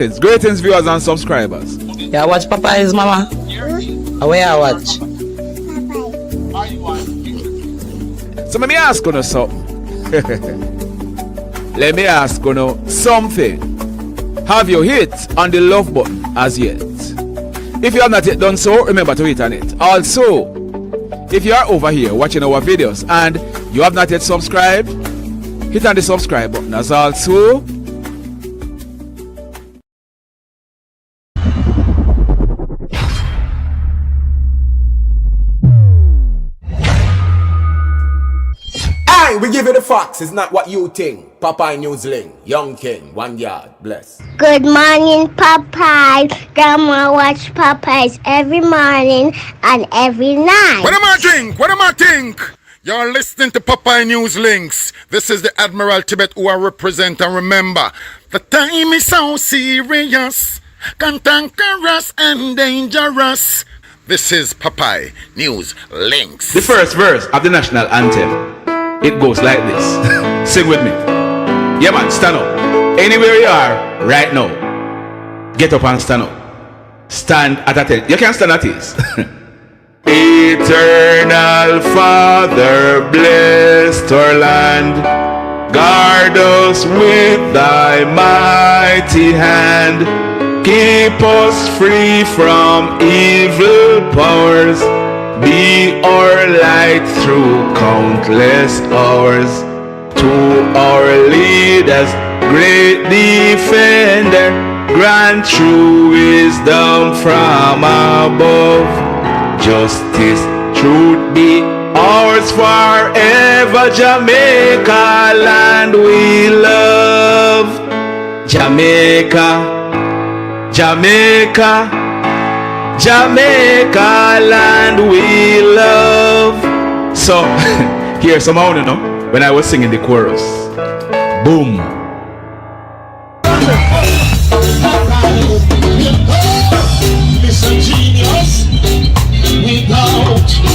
Greetings, viewers and subscribers. Yeah, watch Popeye's mama. Where I watch? So let me ask you something. Let me ask you something. Have you hit on the love button as yet? If you have not yet done so, remember to hit on it. Also, if you are over here watching our videos and you have not yet subscribed, hit on the subscribe button as also. We give you the facts, it's not what you think. Popeye Newsling, Young King, 1 yard, bless. Good morning, Popeye. Grandma watch Popeyes every morning and every night. What am I think? What am I think? You're listening to Popeye News Links. This is the Admiral Tibet who I represent, and remember, the time is so serious, cantankerous and dangerous. This is Popeye News Links. The first verse of the national anthem. It goes like this. Sing with me. Yeah, man, stand up. Anywhere you are right now, get up and stand up. Stand at attention. You can stand at ease. Eternal Father, bless our land. Guard us with thy mighty hand. Keep us free from evil powers. Be our light through countless hours. To our leaders, great defender, grant true wisdom from above. Justice, truth be ours forever. Jamaica, land we love. Jamaica, Jamaica, Jamaica, land we love. So, here's some sound, when I was singing the chorus. Boom. Listen, genius, without a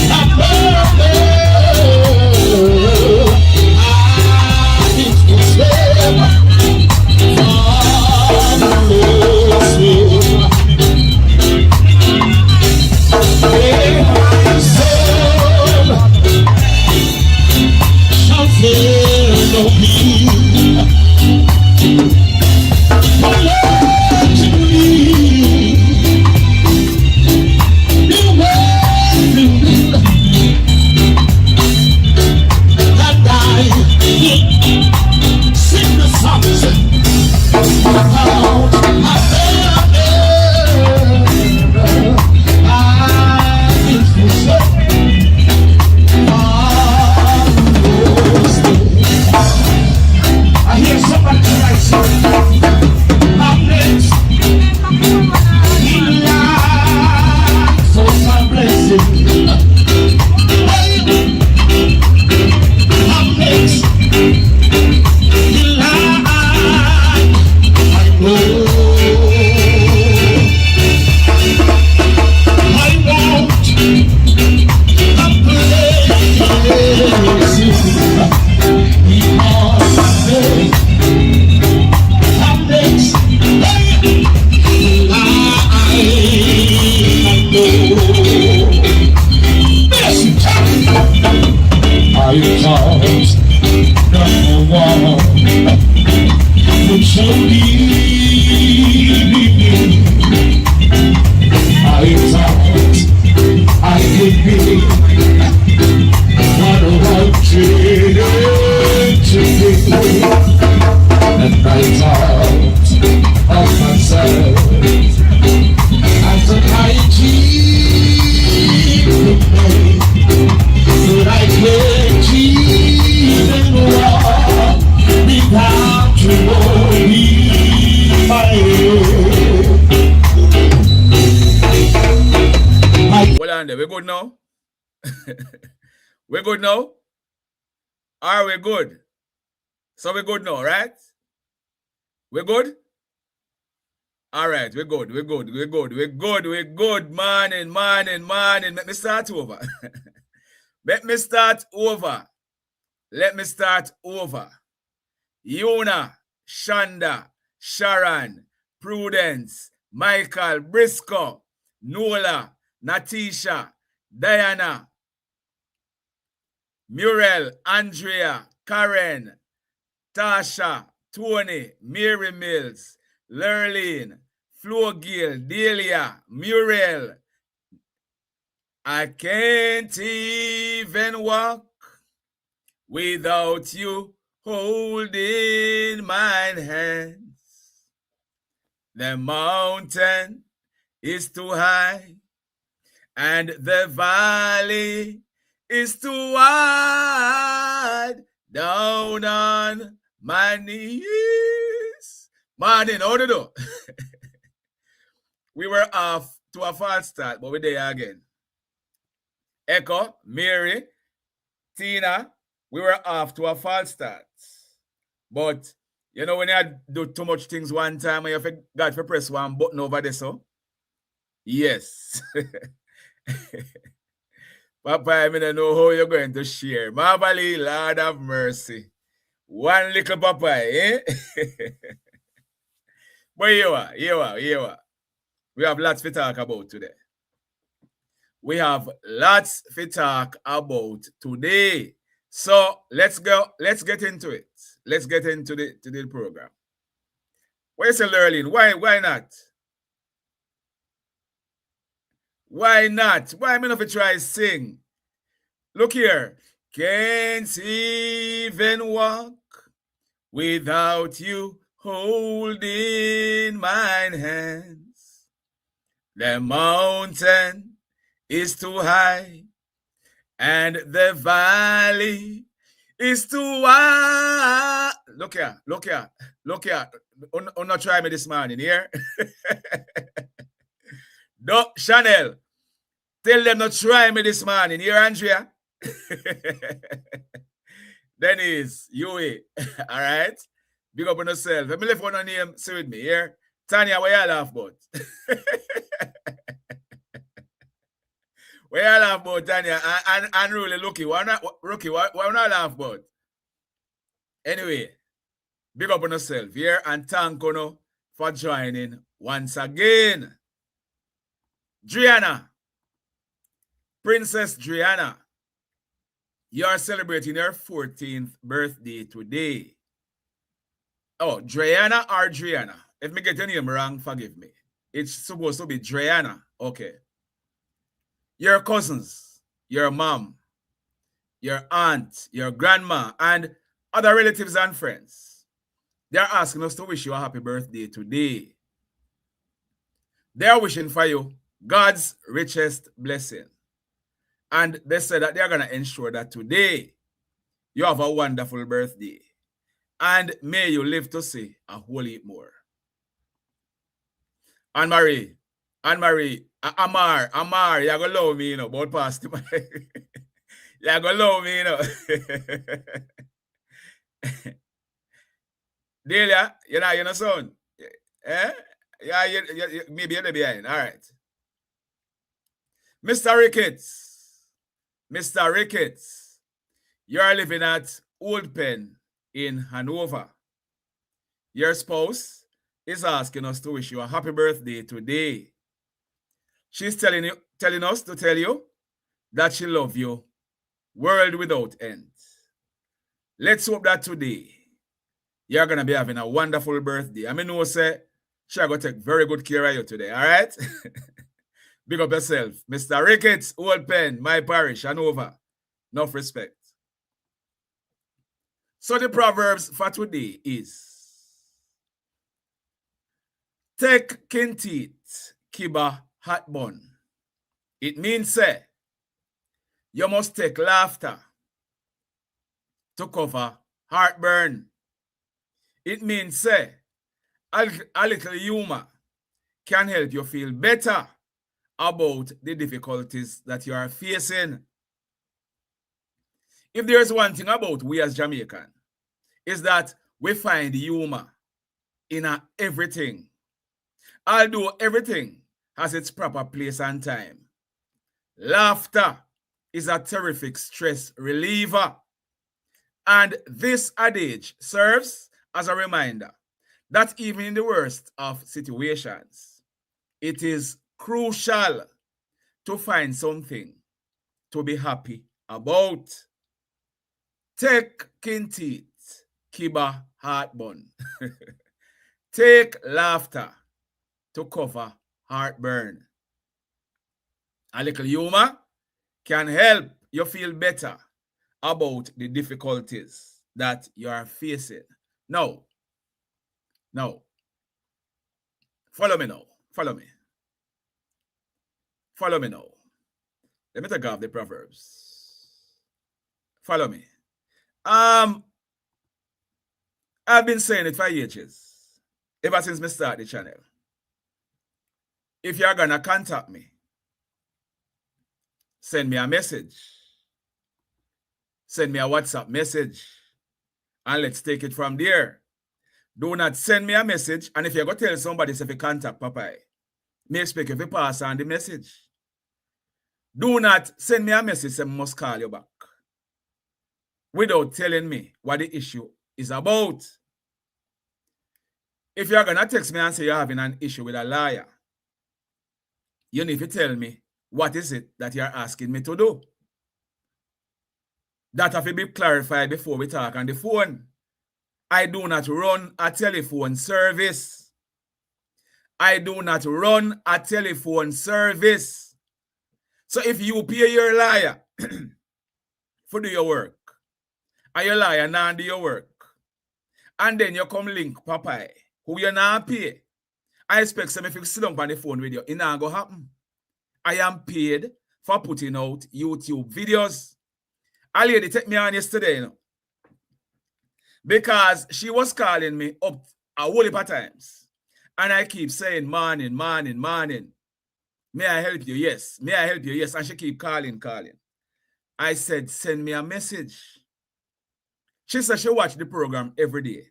we good now? We good now? Are we good? So we good now, right? We good? All right, we're good. Morning. Let me start over. Let me start over. Yuna, Shanda, Sharon, Prudence, Michael, Briscoe, Nola, Natisha, Diana, Muriel, Andrea, Karen, Tasha, Tony, Mary Mills, Lurleen, Flo Gill, Delia, Muriel. I can't even walk without you holding my hands. The mountain is too high and the valley is too wide. Down on my knees. Morning, how do you do? We were off to a false start, but we're there again. Echo, Mary, Tina, we were off to a false start. But, you know, when you do too much things one time, and you forgot to press one button over there, so? Yes. Papa, I don't know how you're going to share. Marvelly, Lord of mercy. One little Papa, eh? But you are. We have lots to talk about today. We have lots to talk about today. So let's get into it. Let's get into the program. Where's the learning? Why not? Why not? Why am I not to try sing? Look here. Can't even walk without you holding my hands. The mountain is too high and the valley is too wide. Look here. Not try me this morning here. No, Chanel. Tell them not try me this morning. Here, Andrea. Dennis, Yui. All right. Big up on yourself. Let me lift one on name. See with me here. Tanya, where you laugh about? Where you laugh about, Tanya? And really, Lucky, why not laugh about? Anyway, big up on yourself here and thank you for joining once again. Driana, Princess Driana, you are celebrating your 14th birthday today. Oh, Driana or Driana? If me get your name wrong, forgive me. It's supposed to be Driana. Okay. Your cousins, your mom, your aunt, your grandma, and other relatives and friends, they're asking us to wish you a happy birthday today. They're wishing for you God's richest blessing. And they said that they're going to ensure that today you have a wonderful birthday. And may you live to see a whole heap more. Anne-Marie, Amar, you're going to love me, you know, about past the you're going to love me, you know. Delia, you're not son. Eh? Yeah, maybe you're behind. All right. Mr. Ricketts, you are living at Old Pen in Hanover. Your spouse is asking us to wish you a happy birthday today. She's telling us to tell you that she loves you world without end. Let's hope that today you're going to be having a wonderful birthday. I mean, no, say, she's going to take very good care of you today, all right? Big up yourself. Mr. Ricketts, Old Pen, my parish, Hanover. Enough respect. So the Proverbs for today is take kintit, kiba hot bun. It means, say, you must take laughter to cover heartburn. It means, say, a little humor can help you feel better about the difficulties that you are facing. If there's one thing about we as Jamaican, is that we find humor in everything. Although everything has its proper place and time. Laughter is a terrific stress reliever. And this adage serves as a reminder that even in the worst of situations, it is crucial to find something to be happy about. Take kin teeth, kiba heartburn. Take laughter to cover heartburn. A little humor can help you feel better about the difficulties that you are facing. Now, follow me now. Follow me. Follow me now. Let me take off the Proverbs. Follow me. I've been saying it for ages, ever since I started the channel. If you're gonna contact me, send me a message. Send me a WhatsApp message. And let's take it from there. Do not send me a message. And if you're going to tell somebody if you contact Popeye, me expect you to pass on the message. Do not send me a message saying I must call you back without telling me what the issue is about. If you're going to text me and say you're having an issue with a liar, you need to tell me what is it that you're asking me to do. That have to be clarified before we talk on the phone. I do not run a telephone service. I do not run a telephone service. So if you pay your liar for do your work, and your liar not do your work, and then you come link Popeye, who you not pay, I expect some if you sit down on the phone with you, it not go happen. I am paid for putting out YouTube videos. A lady take me on yesterday, you know, because she was calling me up a whole heap of times. And I keep saying, morning. May I help you? Yes. May I help you? Yes. And she keep calling. I said, send me a message. She said she watch the program every day.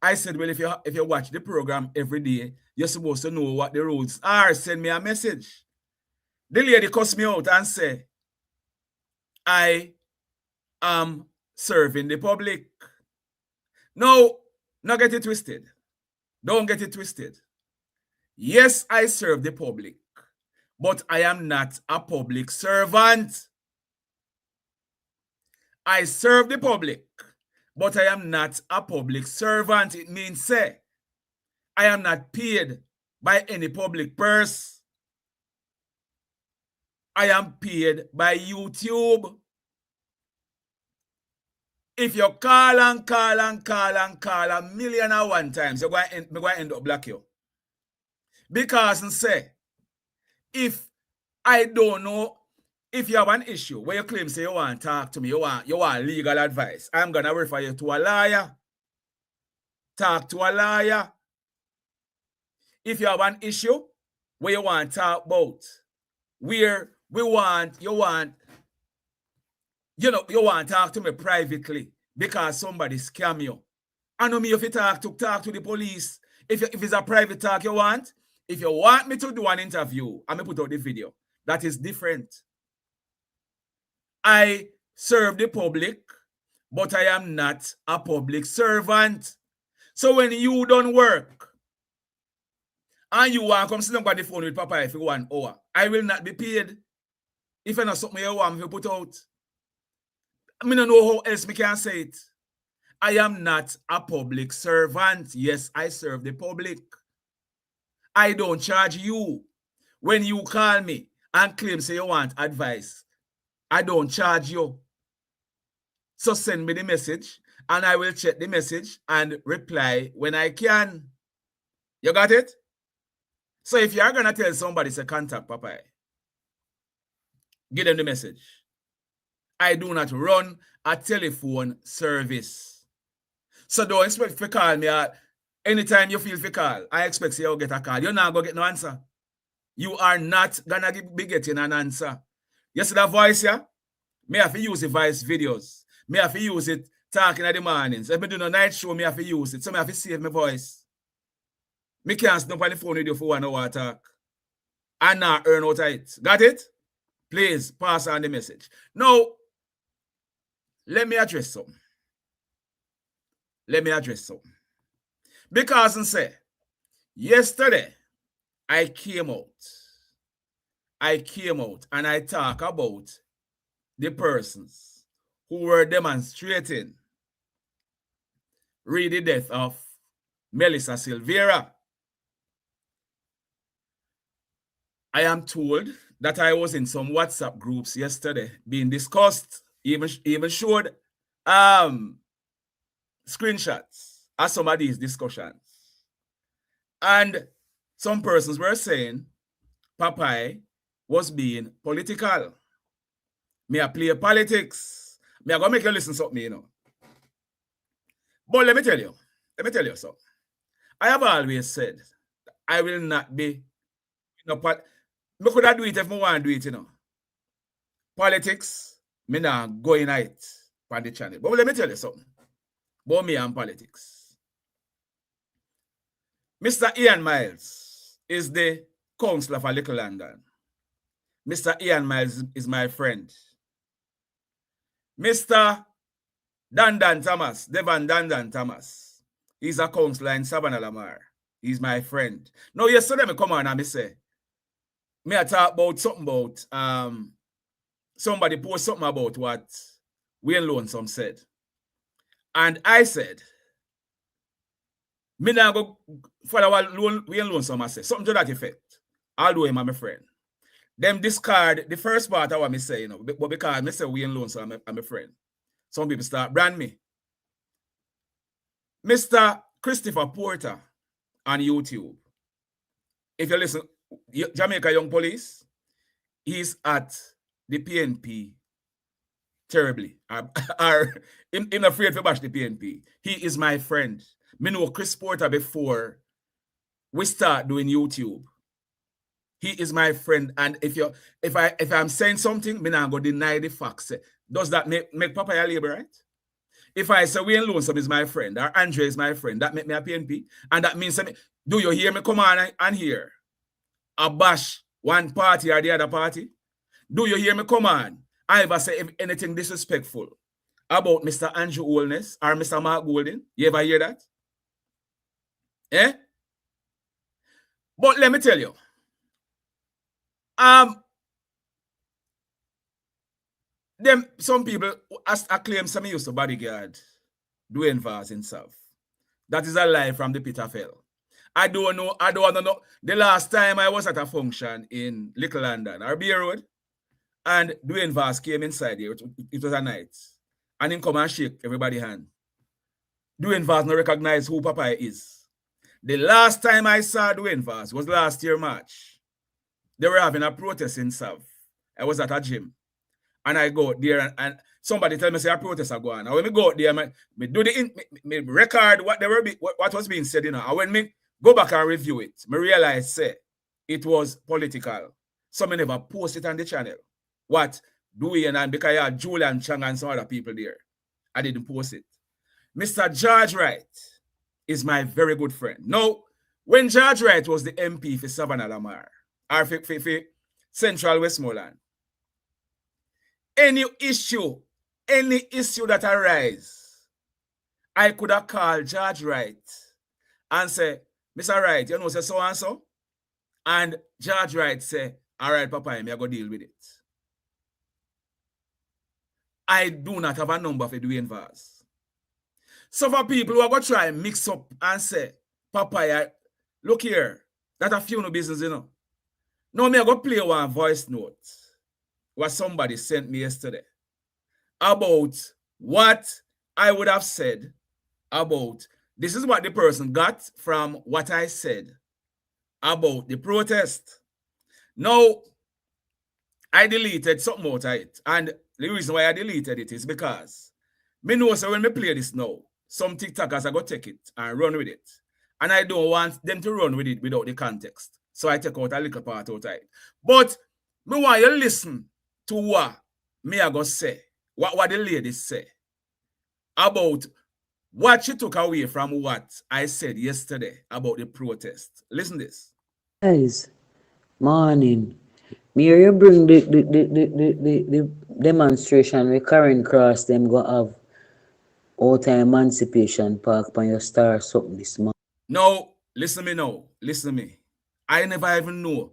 I said, well, if you watch the program every day, you're supposed to know what the rules are. Send me a message. The lady cussed me out and said, I am serving the public. No, not get it twisted. Don't get it twisted. Yes, I serve the public, but I am not a public servant. I serve the public, but I am not a public servant. It means, say, I am not paid by any public purse. I am paid by YouTube. If you call a million and one times, you're going to end up block you. Because say, if I don't know, if you have an issue where you claim say you want to talk to me, you want legal advice, I'm going to refer you to a lawyer. Talk to a lawyer. If you have an issue where you want to talk about, where you want to talk to me privately because somebody scam you. I know me if you talk to the police. If it's a private talk you want, if you want me to do an interview, I'm going to put out the video. That is different. I serve the public, but I am not a public servant. So when you don't work, and you want to come sit down on the phone with Papa for 1 hour, I will not be paid. If you know something you want me to put out, I don't know how else me can say it. I am not a public servant. Yes, I serve the public. I don't charge you. When you call me and claim say you want advice, I don't charge you. So send me the message and I will check the message and reply when I can. You got it? So if you're going to tell somebody, say contact Popeye, give them the message. I do not run a telephone service. So don't expect to call me anytime you feel to call. I expect you'll get a call. You're not going to get no answer. You are not going to be getting an answer. You see that voice here? Me have to use the voice videos. Me have to use it talking in the mornings. If I do a night show, me have to use it. So me have to save my voice. Me can't stop on the phone with you for 1 hour talk. And not earn out of it. Got it? Please pass on the message. Now, let me address something. Because I say, yesterday, I came out and I talk about the persons who were demonstrating the death of Melissa Silvera. I am told that I was in some WhatsApp groups yesterday being discussed, even showed screenshots of some of these discussions. And some persons were saying Popeye was being political. Me a play politics. Me a go make you listen to something, you know. But let me tell you something. I have always said I will not be, you know, me could have do it if I want to do it, you know. Politics, me not going at it on the channel. But let me tell you something about me and politics. Mr. Ian Miles is the councillor for Little London. Mr. Ian Miles is my friend. Mr. Dandan Thomas, Devon Dandan Thomas, he's a councillor in Savannah Lamar. He's my friend. Now, yesterday, me come on and me say, me I talk about something about, somebody post something about what Wayne Lonesome said. And I said, me now go follow what Wayne Lonesome said. Something to that effect. Although him and my friend. Them discard the first part of what me say, you know, but because me say Wayne Lonesome I'm a friend. Some people start brand me. Mr. Christopher Porter on YouTube. If you listen, Jamaica Young Police, he's at the PNP terribly. Or I'm afraid to bash the PNP. He is my friend. Me know Chris Porter before we start doing YouTube. He is my friend, and if I'm saying something, me not go deny the facts. Does that make Papa a label, right? If I say Wayne Lonesome is my friend or Andre is my friend, that make me a PNP, and that means do you hear me come on and hear a bash one party or the other party? Do you hear me come on? I ever say anything disrespectful about Mr. Andrew Holness or Mr. Mark Golden? You ever hear that? Eh? But let me tell you. Some people claim some used to bodyguard Viewz himself. That is a lie from the pit of hell. I don't know. The last time I was at a function in Little London, RB Road, and Viewz came inside here. It was a night. And him come and shake everybody's hand. Viewz not recognize who Popeye is. The last time I saw Viewz was last year, March. They were having a protest in South. I was at a gym. And I go there and somebody tell me say a protest are going. And when me go there, me do me record what was being said, you know. And when me go back and review it, me realize say it was political. So me never post it on the channel. What doing and because you had Julian Chang and some other people there. I didn't post it. Mr. George Wright is my very good friend. Now, when George Wright was the MP for Savannah Lamar, or for Central Westmoreland, any issue that arise, I could have called George Wright and say, Mr. Wright, you know, say so and so. And George Wright say, all right, Papa, I'm going to deal with it. I do not have a number for Viewz. So for people who are going to try and mix up and say, Papa, look here, that's a few no business, you know. Now, I'm going to play one voice note what somebody sent me yesterday about what I would have said about, this is what the person got from what I said about the protest. Now, I deleted something out of it. And the reason why I deleted it is because me know so when me play this now, some TikTokers are going to take it and run with it. And I don't want them to run with it without the context. So I take out a little part out of it. But me want you to listen to what me I go say, what the ladies say about what she took away from what I said yesterday about the protest. Listen to this. Guys, morning. Me hear you bring the demonstration with Karen Cross, them go have out emancipation park on your star something this month. Now, listen to me now. Listen to me. I never even know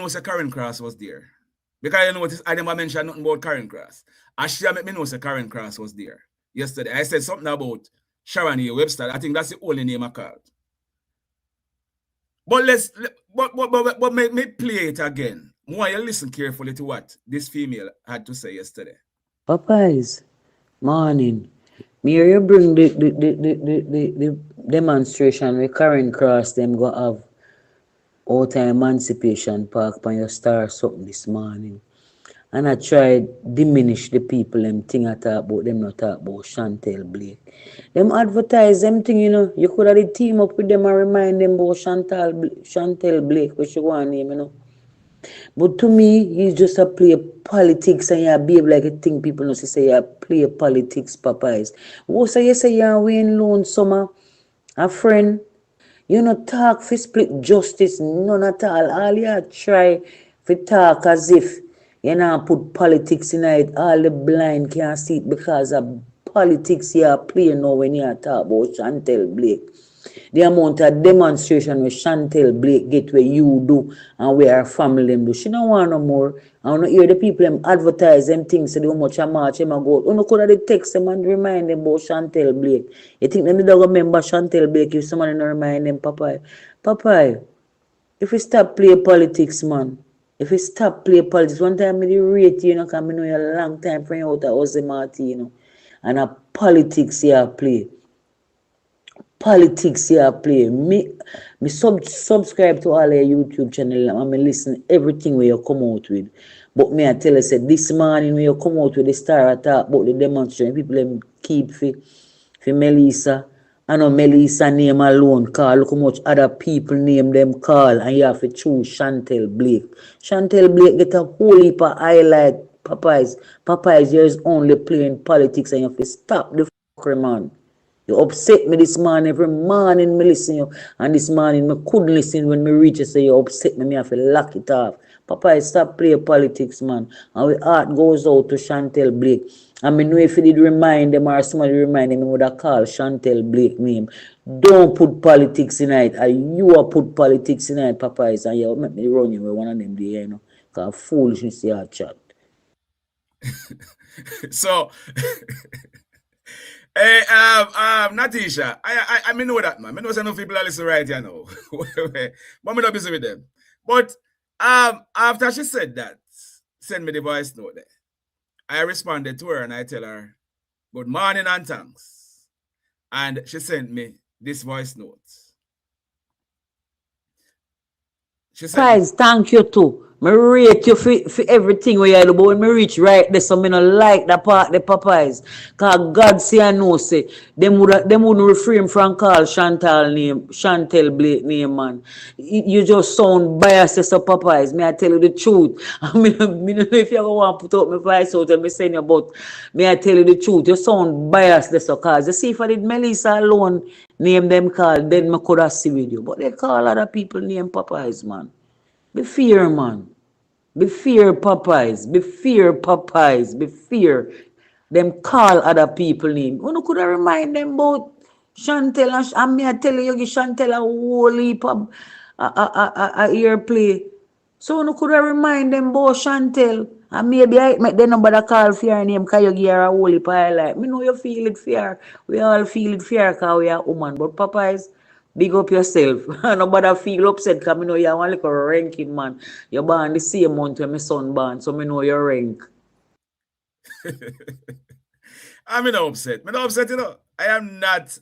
say Karen Cross was there. Because you notice I never mentioned nothing about Karen Cross. I should make me know say Karen Cross was there. Yesterday, I said something about Sharon A. Webster. I think that's the only name I called. But but make me play it again. More you listen carefully to what this female had to say yesterday. Popeyes, morning. Me hear you bring the demonstration with Karen Cross them go have out of Emancipation Park on your star something this morning. And I tried diminish the people them thing I talk about them not talk about Chantel Blake. Them advertise them thing, you know. You could have team up with them and remind them about Chantel Blake, which you want name, you know. But to me, he's just a play politics and you behave like a thing people know say you play politics, Popeyes. What say you say you Wayne Loan Summer, a friend? You know talk for split justice, none at all. All you try for talk as if you know put politics in it. All the blind can't see it because of politics you play now when you talk about Chantel Blake. The amount of demonstration with Chantel Blake get where you do and where her family them do. She don't want no more. I don't hear the people them advertise them things, say how much a march them a go. You know could have text them and remind them about Chantel Blake. You think them don't remember Chantel Blake if somebody don't remind them, Popeye, if we stop play politics, man. If we stop play politics, one time I rate you know, because I know you a long time from out of Jose Martin, you know. And a politics here play. Politics here play. Me subscribe to all your YouTube channel and me listen everything where you come out with. But me I tell you, say this morning when you come out with the star attack about the demonstration, people them keep for Melissa. I know Melissa name alone call. Look how much other people name them call and you have to choose Chantel Blake. Chantel Blake get a whole heap of highlight, Popeyes. Popeyes here is only playing politics and you have to stop the fuckery, man. You upset me this morning. Every morning me listen you. And this morning me couldn't listen when me reach you say you upset me. Me have to lock it off. Papa, stop playing politics, man. And my heart goes out to Chantel Blake. And me know if you did remind them or somebody remind them, I would have called Chantel Blake name. Don't put politics in it. And you are put politics in it, Papa. And you make me run you with one of them there, you know. Because foolishness you have chat. So hey, Natisha, I know that, man. I know some people are listening right here now. But I'm not busy with them. But after she said that, send me the voice note there. I responded to her and I tell her, good morning and thanks. And she sent me this voice note. She said, guys, thank you too. Me rate you for everything where you do, but when me reach right there, so me no like that part the Popeyes. Cause God say I know say them wouldn't refrain from call Chantel Blake name, man. You just sound biased as a Popeyes. Me I tell you the truth. I mean, me don't know if you ever want to put out my voice out and me saying about me I tell you the truth. You sound biased as a cause. You see if I did Melissa alone name them call, then me could have see with you. But they call other people name Popeyes, man. Be fear, man. Be fear, Popeyes. Be fear, Popeyes. Be fear. Them call other people name. You could have remind them about Chantel and me I tell you give Chantel a whole heap of a ear play. So you could have remind them about Chantel. And maybe I make them nobody call for her name because you give her a whole heap of highlight. Me know you feel it fear. We all feel it fear because we are woman. But Popeyes, big up yourself. Nobody feel upset because I know you want like a ranking, man. You're born the same month when my son born, so I know your rank. I'm not upset. I'm not upset, you know. I am not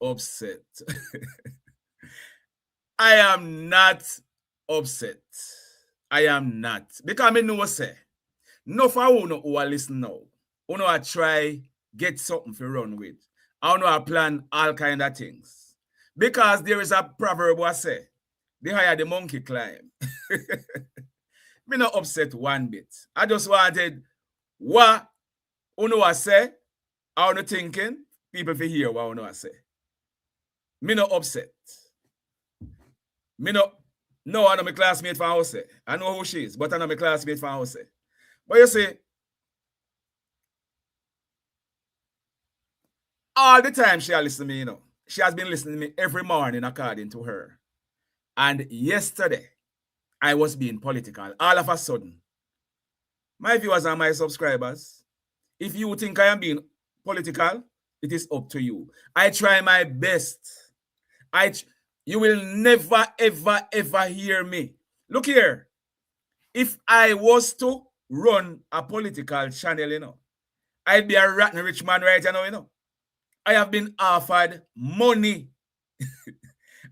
upset. I am not upset. I am not. Because I know what say. No for who are listening now. Who I try get something to run with. I know I plan all kind of things. Because there is a proverb that say, the higher the monkey climb. Me not upset one bit. I just wanted what I say, I not thinking, people for hear what I say. Me not upset. Me not, no, I know my classmate from house. I know who she is, but I know my classmate from house. But you see, all the time she listen to me, you know. she has been listening to me every morning according to her. And yesterday, I was being political. All of a sudden, my viewers and my subscribers, if you think I am being political, it is up to you. I try my best. You will never, ever, ever hear me. Look here. If I was to run a political channel, you know, I'd be a rotten rich man right now, you know. I have been offered money.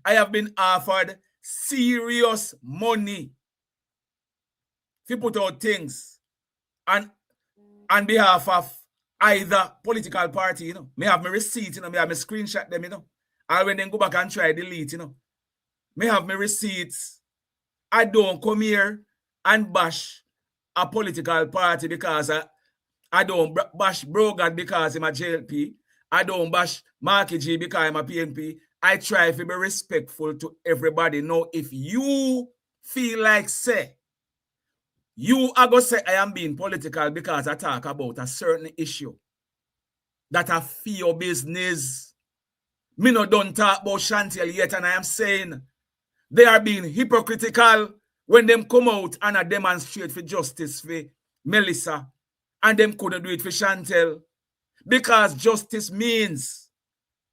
I have been offered serious money to put out things on behalf of either political party, you know. Me have my receipt, you know, me have my screenshot them, you know. And when they go back and try delete, you know. Me have my receipts. I don't come here and bash a political party because I don't bash Brogard because I'm a JLP. I don't bash Marky G because I'm a PNP. I try to be respectful to everybody. Now, if you feel like say, you are going to say I am being political because I talk about a certain issue that I feel business. Me no don't talk about Chantel yet, and I am saying they are being hypocritical when them come out and I demonstrate for justice for Melissa, and them couldn't do it for Chantel, because justice means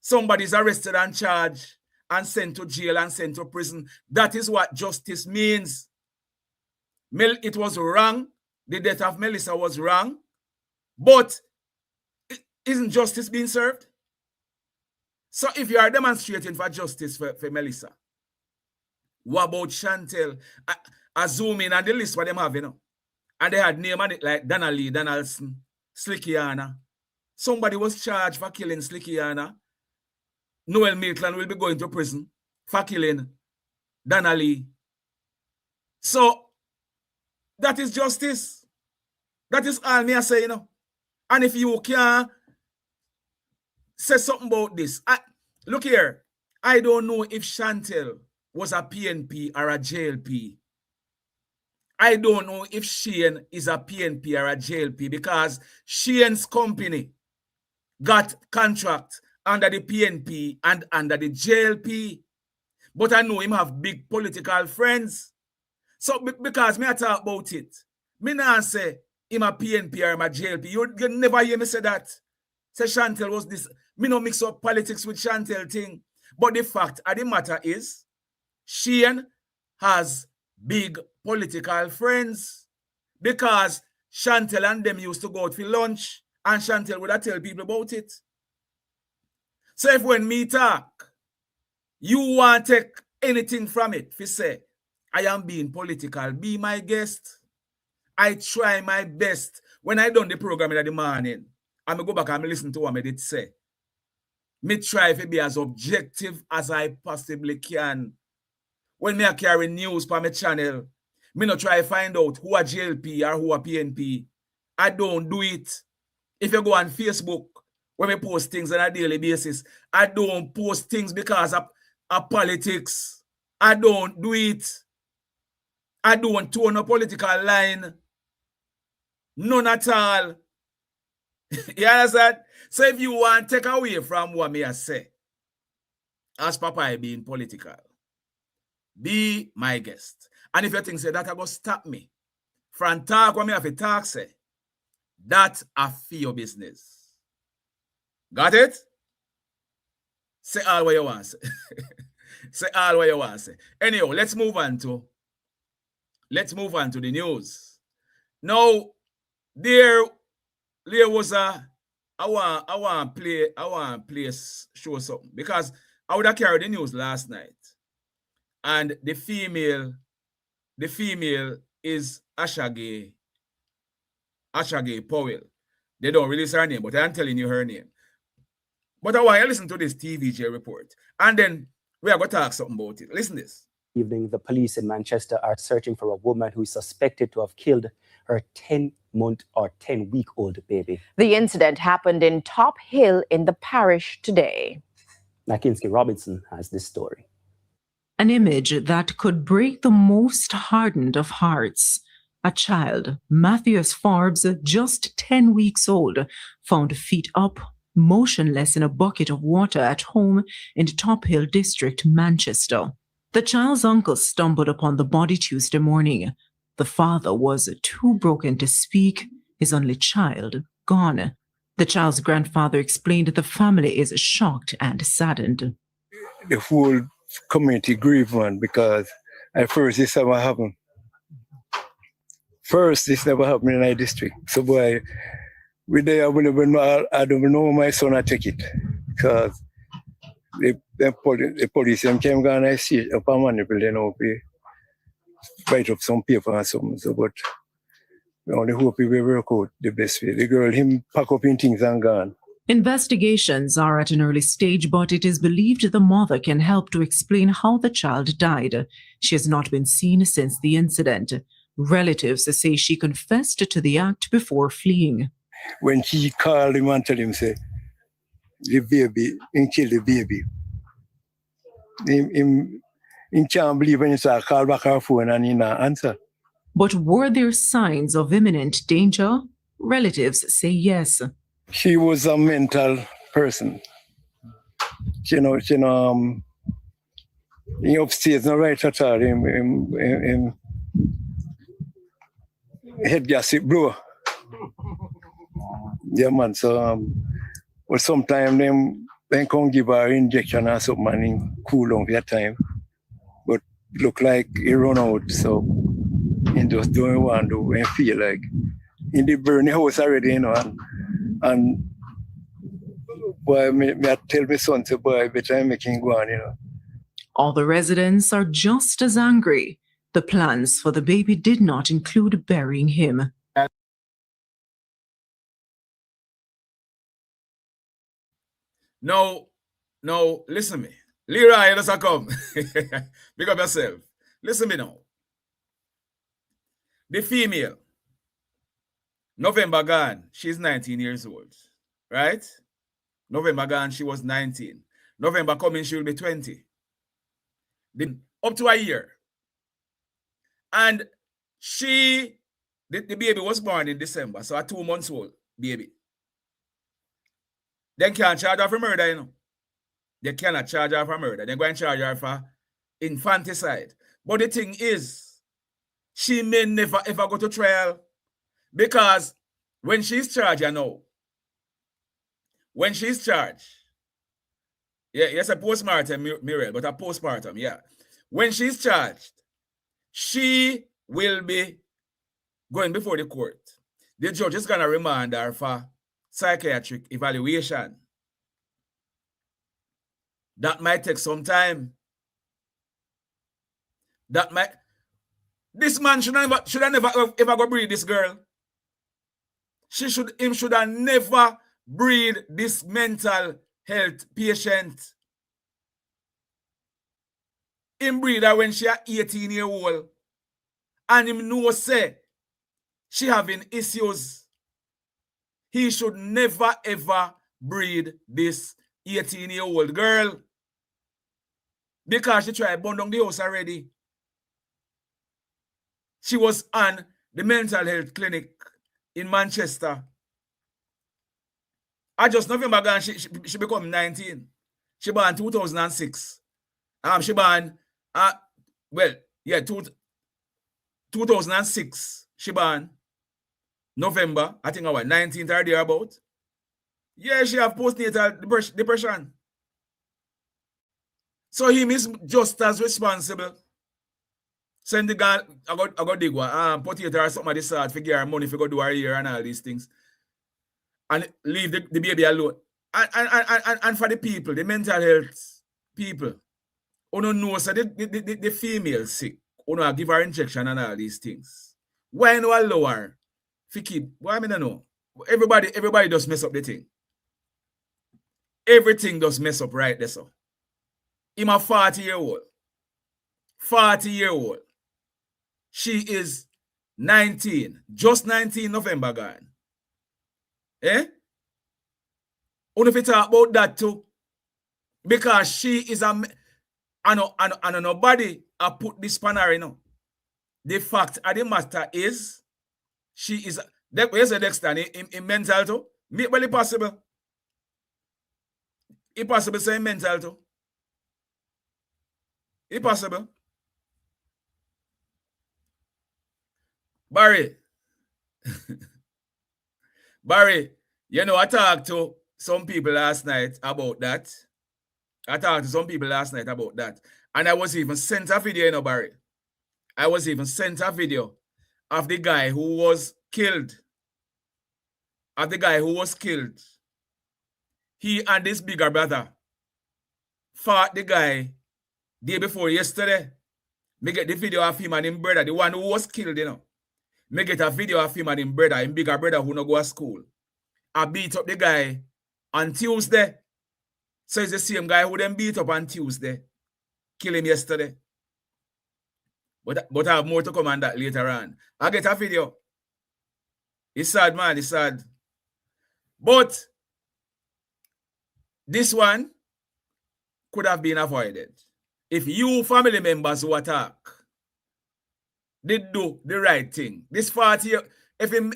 somebody's arrested and charged and sent to jail and sent to prison. That is what justice means. It was wrong. The death of Melissa was wrong. But isn't justice being served? So if you are demonstrating for justice for Melissa, what about Chantel? I zoom in on the list what them have, you know. And they had name on it like Donnelly, Donaldson, Slickiana. Somebody was charged for killing Slickiana. Noel Maitland will be going to prison for killing Donnelly. So that is justice. That is all me I say, you know. And if you can say something about this, look here. I don't know if Chantel was a PNP or a JLP. I don't know if Shane is a PNP or a JLP because Shane's company got contract under the PNP and under the JLP. But I know him have big political friends. So because me I talk about it, me not say him a PNP or him a JLP. You never hear me say that. Say Chantel was this. Me no mix up politics with Chantel thing. But the fact of the matter is, Shane has big political friends because Chantel and them used to go out for lunch and Chantel would have tell people about it. So if when me talk, you want to take anything from it, if you say, I am being political, be my guest. I try my best. When I done the program in the morning, I go back and listen to what I did say. Me try to be as objective as I possibly can. When me carry news for my channel, me not try to find out who a JLP or who a PNP. I don't do it. If you go on Facebook, when me post things on a daily basis, I don't post things because of politics. I don't do it. I don't tone a political line. None at all. You understand? So if you want to take away from what me I say, as Papa I being political, be my guest. And if you think say that I go stop me from talk what me have to talk say, that I feel your business. Got it? Say all what you want to say. Say all what you want to say. Anyhow, let's move on to the news. Now, there was a I want play show something because I would have carried the news last night. And the female is Ashage Powell. They don't release her name, but I'm telling you her name. But I want you to listen to this TVJ report. And then we are going to talk something about it. Listen to this. Evening, the police in Manchester are searching for a woman who is suspected to have killed her 10-month or 10-week-old baby. The incident happened in Top Hill in the parish today. Nakinsky Robinson has this story. An image that could break the most hardened of hearts. A child, Matthias Forbes, just 10 weeks old, found feet up motionless in a bucket of water at home in the Top Hill district, Manchester. The child's uncle stumbled upon the body Tuesday morning. The father was too broken to speak, his only child gone. The child's grandfather explained that the family is shocked and saddened. The whole community grieved, man, because at first this never happened. This never happened in our district. So boy, we there, I don't know my son I take it. Because the police them came down and see up on money bill, we write up some paper and something. So but we only hope we will work out the best way. The girl, him pack up in things and gone. Investigations are at an early stage, but it is believed the mother can help to explain how the child died. She has not been seen since the incident. Relatives say she confessed to the act before fleeing. When she called him and told him, say, the baby, and kill the baby. He can't believe when he called back her phone and he not answer. But were there signs of imminent danger? Relatives say yes. She was a mental person. He upstairs, not right at all. Him head gas it blow. Yeah, man. So, but sometimes they come give her injection or something and he cool down for that time. But look like he run out, so he just don't want to and feel like he did burn the house already, and boy, I tell my son, so boy, better make him go on, All the residents are just as angry. The plans for the baby did not include burying him. No, listen me. Leroy, let's come. Pick up yourself. Listen me now. The female, November gone, she's 19 years old, right? November gone, she was 19. November coming, she will be 20. Then up to a year. And the baby was born in December, so a 2 months old baby. They can't charge her for murder, They cannot charge her for murder. They're going to charge her for infanticide. But the thing is, she may never ever go to trial because when she's charged, when she's charged, yes, a postmortem, Muriel, but a postmortem, yeah. When she's charged, she will be going before the court. The judge is going to remand her for psychiatric evaluation. That might take some time. This man should have never ever go breed this girl. Him should have never breed this mental health patient. Him breed her when she are 18 years old. And him know say she having issues. He should never ever breed this 18-year-old girl. Because she tried to burn down the house already. She was on the mental health clinic in Manchester. I just November gone, she become 19. She born 2006. She born 2006. She born November, I think about 19th or thereabout. Yeah, she have postnatal depression. So he is just as responsible. Send the girl, I got dig one, put it or something like this sort, figure her money, figure do her hair and all these things. And leave the baby alone. And for the people, the mental health people, who don't know, so the female sick, who don't give her injection and all these things. Why no allow her? Why I don't know. Everybody just mess up the thing. Everything does mess up right there, so. I'm a 40-year-old. 40-year-old. She is 19. Just 19 November gone. Eh? Only if you talk about that too. Because she is and nobody put this spanner, The fact of the matter is, she is, where's the Dexter in mental too? Make well possible. It possible say mental too. It possible. Barry. Barry, you know, I talked to some people last night about that. And I was even sent a video, you know, Barry. I was even sent a video of the guy who was killed. He and his bigger brother fought the guy day before yesterday. Me get the video of him and his brother, the one who was killed, you know. Me get a video of him and his brother, his bigger brother who no go to school. I beat up the guy on Tuesday. So it's the same guy who then beat up on Tuesday. Kill him yesterday. But I have more to come on that later on. I get a video. It's sad, man. It's sad. But this one could have been avoided if you family members who attack did do the right thing. This 40 year, if him,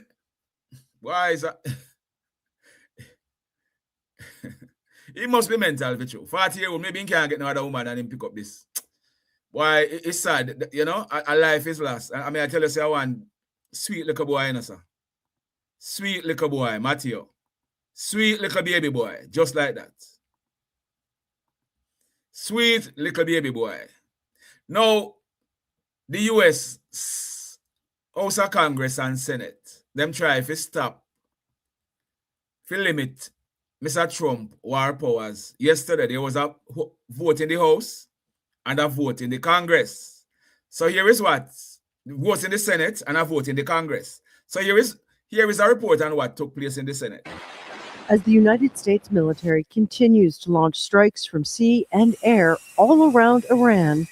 why is that? He must be mental for you. 40 year old, maybe he can't get no other woman and him pick up this. Why, it's sad, you know, a life is lost. I mean, I tell you, say I want sweet little boy, you know, sir. Sweet little boy, Matthew. Sweet little baby boy, just like that. Sweet little baby boy. Now, the US House of Congress and Senate, them try to stop, to limit Mr. Trump war powers. Yesterday, there was a vote in the House and a vote in the Congress. So here is what? Vote in the Senate and a vote in the Congress. So here is a report on what took place in the Senate. As the United States military continues to launch strikes from sea and air all around Iran,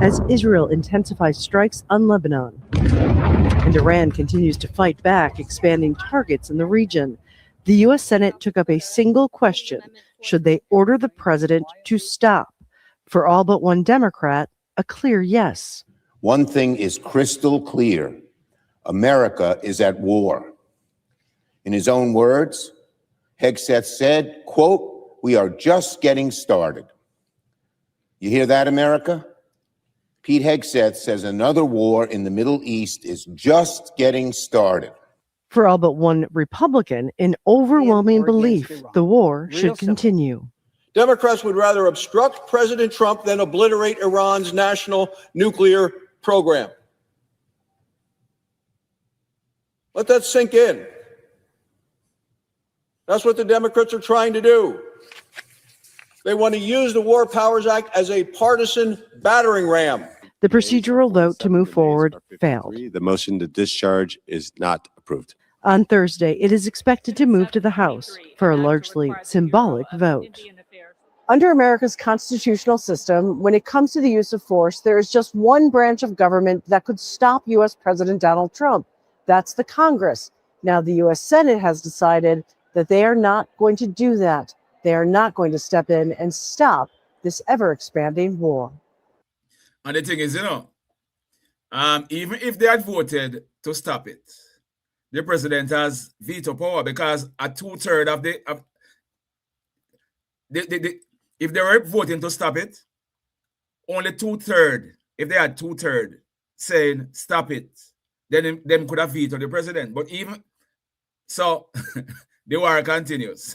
as Israel intensifies strikes on Lebanon, and Iran continues to fight back, expanding targets in the region, the U.S. Senate took up a single question: should they order the president to stop? For all but one Democrat, a clear yes. One thing is crystal clear: America is at war. In his own words, Hegseth said, quote, "We are just getting started." You hear that, America? Pete Hegseth says another war in the Middle East is just getting started. For all but one Republican, an overwhelming belief the war should continue. Democrats would rather obstruct President Trump than obliterate Iran's national nuclear program. Let that sink in. That's what the Democrats are trying to do. They want to use the War Powers Act as a partisan battering ram. The procedural vote to move forward failed. The motion to discharge is not approved. On Thursday, it is expected to move to the House for a largely symbolic vote. Under America's constitutional system, when it comes to the use of force, there is just one branch of government that could stop U.S. President Donald Trump. That's the Congress. Now, the U.S. Senate has decided that they are not going to do that. They are not going to step in and stop this ever-expanding war. And the thing is, you know, even if they had voted to stop it, the president has veto power because a 2/3 of if they were voting to stop it, only 2/3, if they had 2/3 saying stop it, then them could have vetoed the president. But even so, the war continues.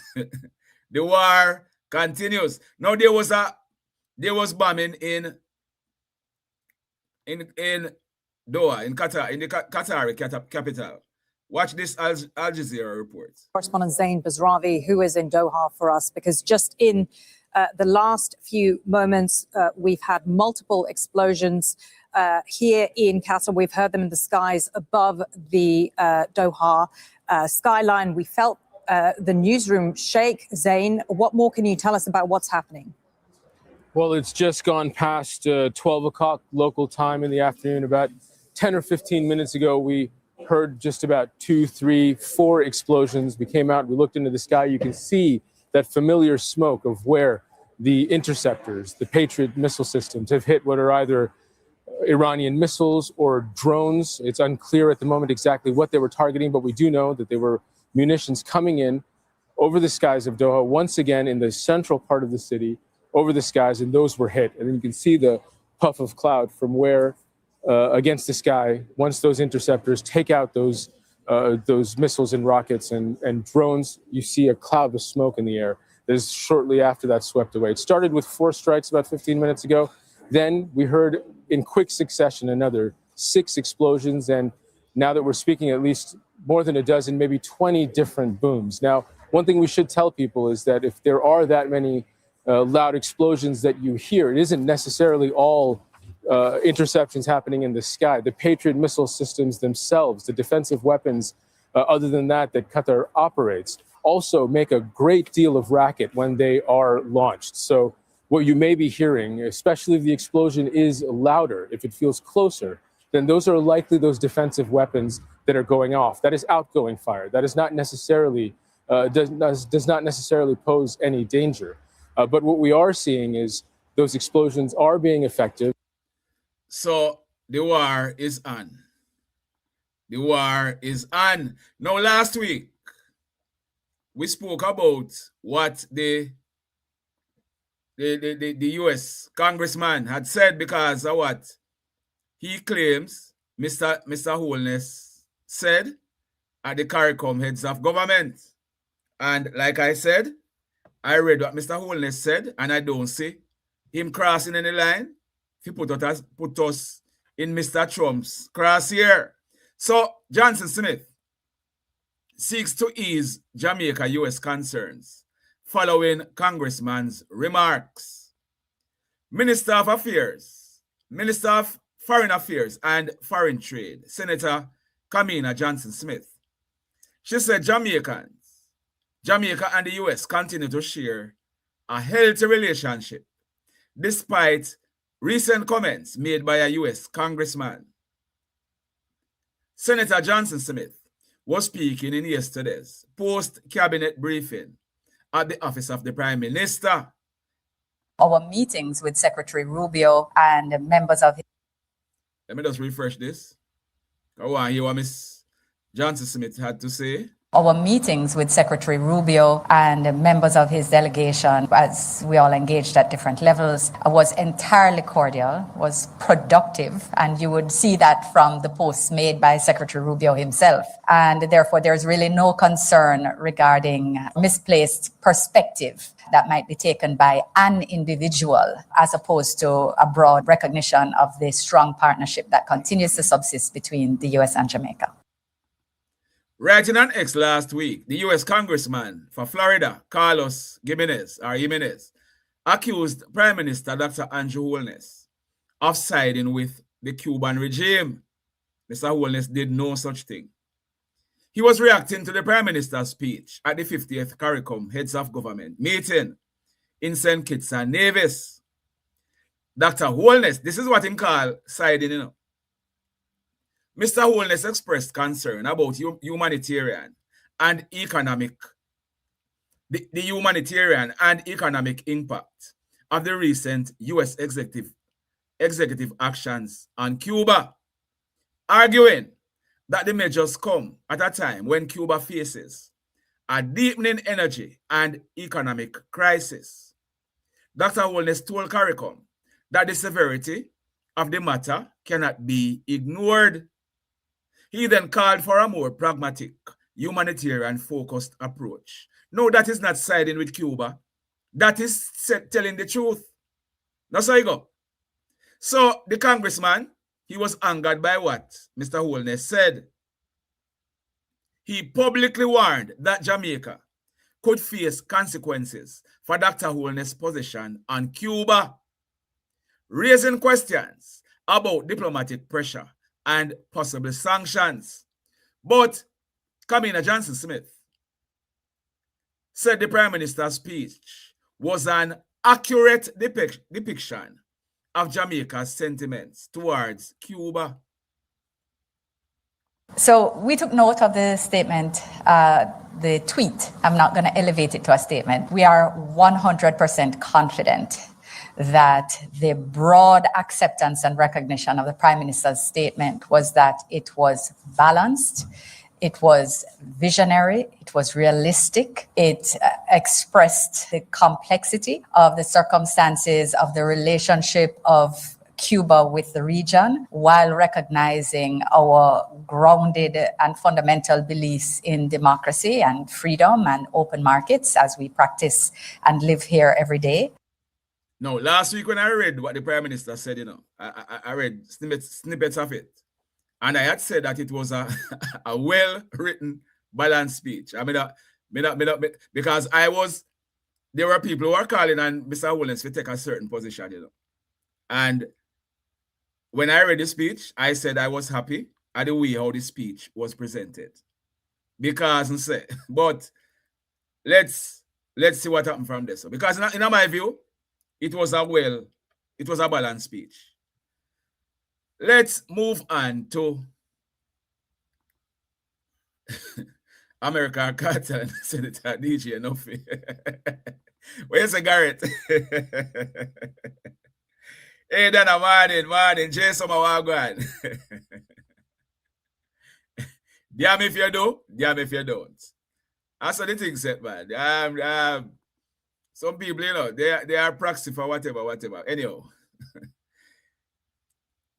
The war continues. Now there was bombing in Doha, in Qatar, in the Qatari capital. Watch this Al Jazeera report. Correspondent Zain Bazravi, who is in Doha for us, because just in the last few moments, we've had multiple explosions here in Qatar. We've heard them in the skies above the Doha skyline. We felt the newsroom shake. Zain, what more can you tell us about what's happening? Well, it's just gone past 12 o'clock local time in the afternoon. About 10 or 15 minutes ago, we heard just about 2, 3, 4 explosions. We came out, we looked into the sky. You can see that familiar smoke of where the interceptors, the Patriot missile systems, have hit what are either Iranian missiles or drones. It's unclear at the moment exactly what they were targeting, but we do know that they were munitions coming in over the skies of Doha, once again in the central part of the city, over the skies, and those were hit. And then you can see the puff of cloud from where against the sky, once those interceptors take out those missiles and rockets and drones, you see a cloud of smoke in the air. That is shortly after that swept away. It started with 4 strikes about 15 minutes ago. Then we heard in quick succession another 6 explosions. And now that we're speaking, at least more than a dozen, maybe 20 different booms. Now, one thing we should tell people is that if there are that many loud explosions that you hear, it isn't necessarily all interceptions happening in the sky. The Patriot missile systems themselves, the defensive weapons, other than that Qatar operates, also make a great deal of racket when they are launched. So what you may be hearing, especially if the explosion is louder, if it feels closer, then those are likely those defensive weapons that are going off. That is outgoing fire. That is not necessarily does not necessarily pose any danger. But what we are seeing is those explosions are being effective. So the war is on. The war is on. Now, last week, we spoke about what the US congressman had said because of what he claims Mr. Holness said at the CARICOM heads of government. And like I said, I read what Mr. Holness said, and I don't see him crossing any line. He put us in Mr. Trump's crosshair. So Johnson Smith seeks to ease Jamaica US concerns following Congressman's remarks. Minister of Foreign Affairs and Foreign Trade, Senator Kamina Johnson Smith. She said Jamaica and the US continue to share a healthy relationship despite recent comments made by a US congressman. Senator Johnson Smith was speaking in yesterday's post-cabinet briefing at the office of the Prime Minister. Our meetings with Secretary Rubio and members of his... Let me just refresh this. Go on, hear what Ms. Johnson Smith had to say. Our meetings with Secretary Rubio and members of his delegation, as we all engaged at different levels, was entirely cordial, was productive, and you would see that from the posts made by Secretary Rubio himself. And therefore, there's really no concern regarding misplaced perspective that might be taken by an individual, as opposed to a broad recognition of the strong partnership that continues to subsist between the US and Jamaica. Writing on X last week, the U.S. Congressman for Florida, Carlos Jimenez, accused Prime Minister Dr. Andrew Holness of siding with the Cuban regime. Mr. Holness did no such thing. He was reacting to the Prime Minister's speech at the 50th CARICOM Heads of Government meeting in St. Kitts and Nevis. Dr. Holness, this is what he called siding, you know. Mr. Holness expressed concern about humanitarian and economic, the humanitarian and economic impact of the recent U.S. executive actions on Cuba, arguing that the measures come at a time when Cuba faces a deepening energy and economic crisis. Dr. Holness told CARICOM that the severity of the matter cannot be ignored. He then called for a more pragmatic, humanitarian-focused approach. No, that is not siding with Cuba. That is telling the truth. That's how you go. So the congressman, he was angered by what Mr. Holness said. He publicly warned that Jamaica could face consequences for Dr. Holness' position on Cuba, raising questions about diplomatic pressure and possible sanctions. But Kamina Johnson Smith said the Prime Minister's speech was an accurate depiction of Jamaica's sentiments towards Cuba. So we took note of the statement, the tweet. I'm not going to elevate it to a statement. We are 100% confident that the broad acceptance and recognition of the Prime Minister's statement was that it was balanced, It was visionary, it was realistic, it expressed the complexity of the circumstances of the relationship of Cuba with the region, while recognizing our grounded and fundamental beliefs in democracy and freedom and open markets as we practice and live here every day. Now, last week when I read what the Prime Minister said, I read snippets of it. And I had said that it was a well-written, balanced speech. Because there were people who were calling on Mr. Wollens to take a certain position, And when I read the speech, I said I was happy at the way how the speech was presented. Because, but let's see what happened from this. Because in my view, it was a balanced speech. Let's move on to American Cartel and Senator DJ Nuffy. Where's the Garrett? Hey, Dana, morning. Jason Mawagwan. Damn if you do, damn if you don't. That's the thing said, man. Some people, they are proxy for whatever. Anyhow.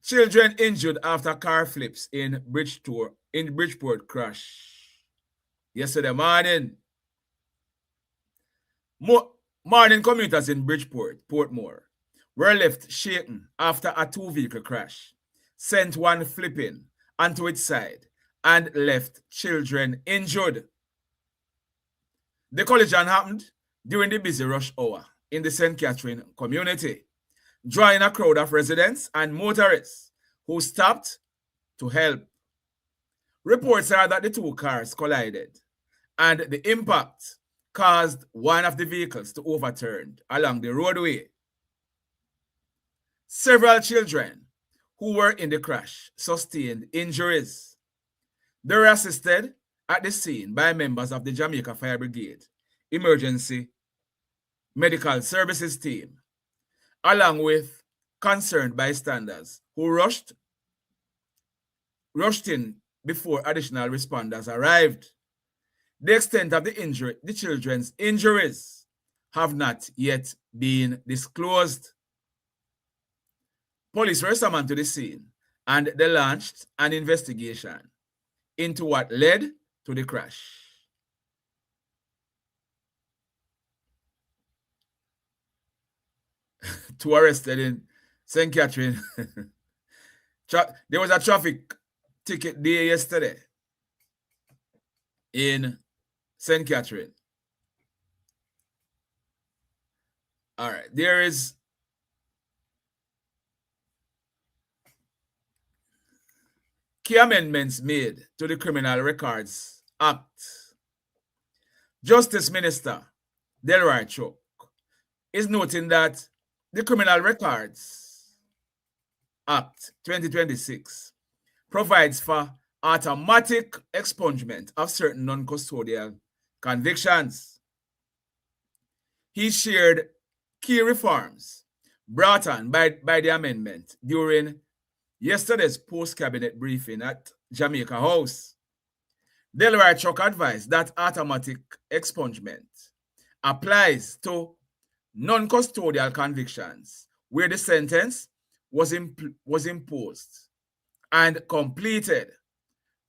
Children injured after car flips in Bridgeport crash. Yesterday morning. Morning commuters in Bridgeport, Portmore, were left shaken after a two-vehicle crash sent one flipping onto its side and left children injured. The collision happened during the busy rush hour in the St. Catherine community, drawing a crowd of residents and motorists who stopped to help. Reports are that the two cars collided and the impact caused one of the vehicles to overturn along the roadway. Several children who were in the crash sustained injuries. They were assisted at the scene by members of the Jamaica Fire Brigade Emergency Medical Services team, along with concerned bystanders who rushed in before additional responders arrived. The extent of the children's injuries have not yet been disclosed. Police were summoned to the scene and they launched an investigation into what led to the crash. Two arrested in St. Catherine. There was a traffic ticket day yesterday in St. Catherine. All right, there is key amendments made to the Criminal Records Act. Justice Minister Delroy Chuck is noting that the Criminal Records Act 2026 provides for automatic expungement of certain non-custodial convictions. He shared key reforms brought on by the amendment during yesterday's post-cabinet briefing at Jamaica House. Delroy Chuck advised that automatic expungement applies to non-custodial convictions where the sentence was imposed and completed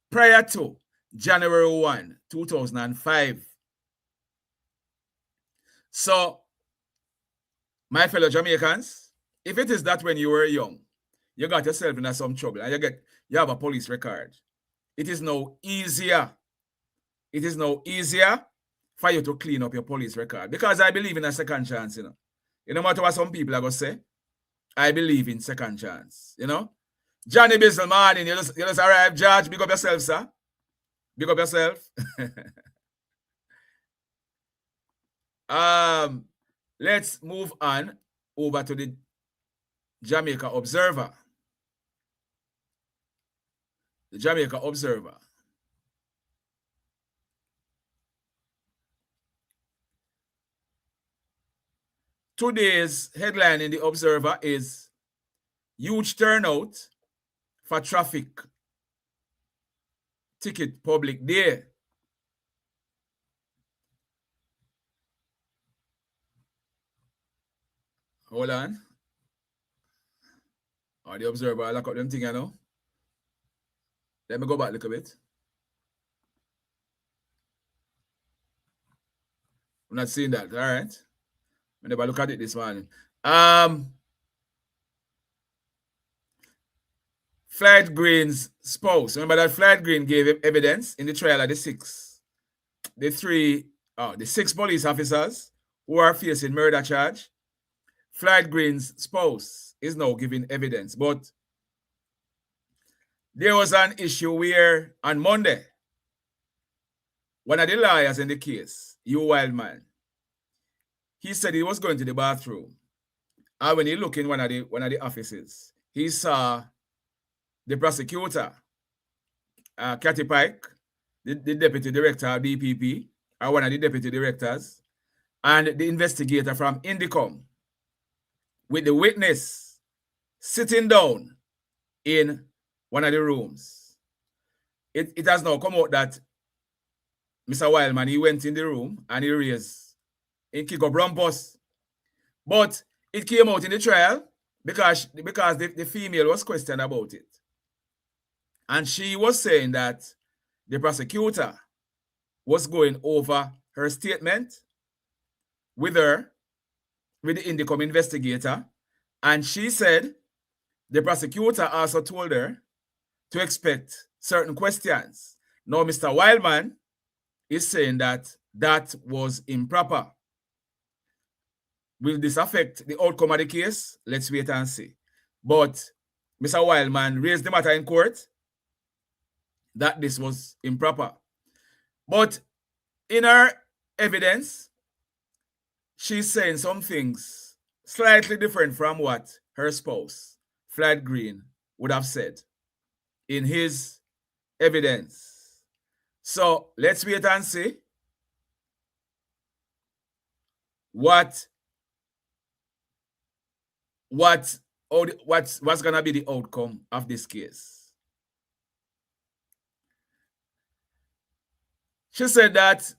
prior to January 1, 2005. So, my fellow Jamaicans, if it is that when you were young, you got yourself in some trouble and you have a police record, it is now easier. It is now easier for you to clean up your police record, because I believe in a second chance, No matter what some people are going to say, I believe in second chance, Johnny Bizzle, morning, you just arrived, George, big up yourself, sir. Big up yourself. Let's move on over to the Jamaica Observer. The Jamaica Observer. Today's headline in the Observer is huge turnout for traffic ticket public day. Hold on. Or the observer, I lock up them thing, you know. Let me go back a little bit. I'm not seeing that. All right. I never look at it this morning. Floyd Green's spouse. Remember that Floyd Green gave evidence in the trial of the six police officers who are facing murder charge. Floyd Green's spouse is now giving evidence. But there was an issue where on Monday, one of the lawyers in the case, Hugh Wildman, he said he was going to the bathroom. And when he looked in one of the offices, he saw the prosecutor, Cathy Pike, the deputy director of DPP, or one of the deputy directors, and the investigator from Indicom, with the witness sitting down in one of the rooms. It has now come out that Mr. Wildman, he went in the room and he raised in kick up rumpus. But it came out in the trial because the female was questioned about it. And she was saying that the prosecutor was going over her statement with the Indicom investigator. And she said the prosecutor also told her to expect certain questions. Now, Mr. Wildman is saying that that was improper. Will this affect the outcome of the case? Let's wait and see. But Mr. Wildman raised the matter in court that this was improper. But in her evidence, she's saying some things slightly different from what her spouse, Floyd Green, would have said in his evidence. So let's wait and see what's gonna be the outcome of this case. She said that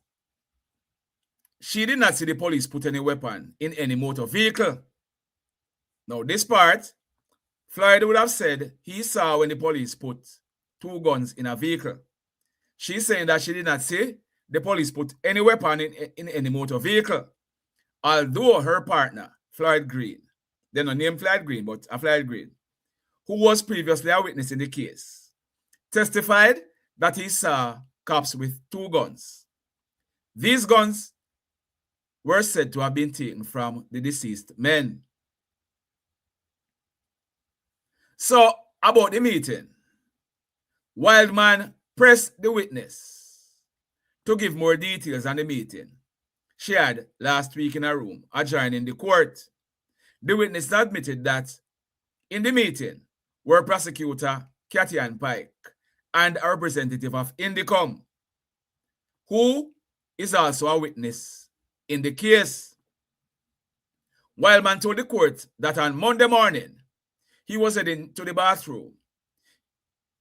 she did not see the police put any weapon in any motor vehicle. Now, this part, Floyd would have said he saw when the police put 2 guns in a vehicle. She's saying that she did not see the police put any weapon in any motor vehicle. Although her partner, Floyd Green, they're not named Floyd Green, but a Floyd Green, who was previously a witness in the case, testified that he saw cops with 2 guns. These guns were said to have been taken from the deceased men. So, about the meeting, Wildman pressed the witness to give more details on the meeting she had last week in her room adjoining the court. The witness admitted that in the meeting were prosecutor Cathy Ann Pike and a representative of Indicom, who is also a witness in the case. Wildman told the court that on Monday morning, he was heading to the bathroom.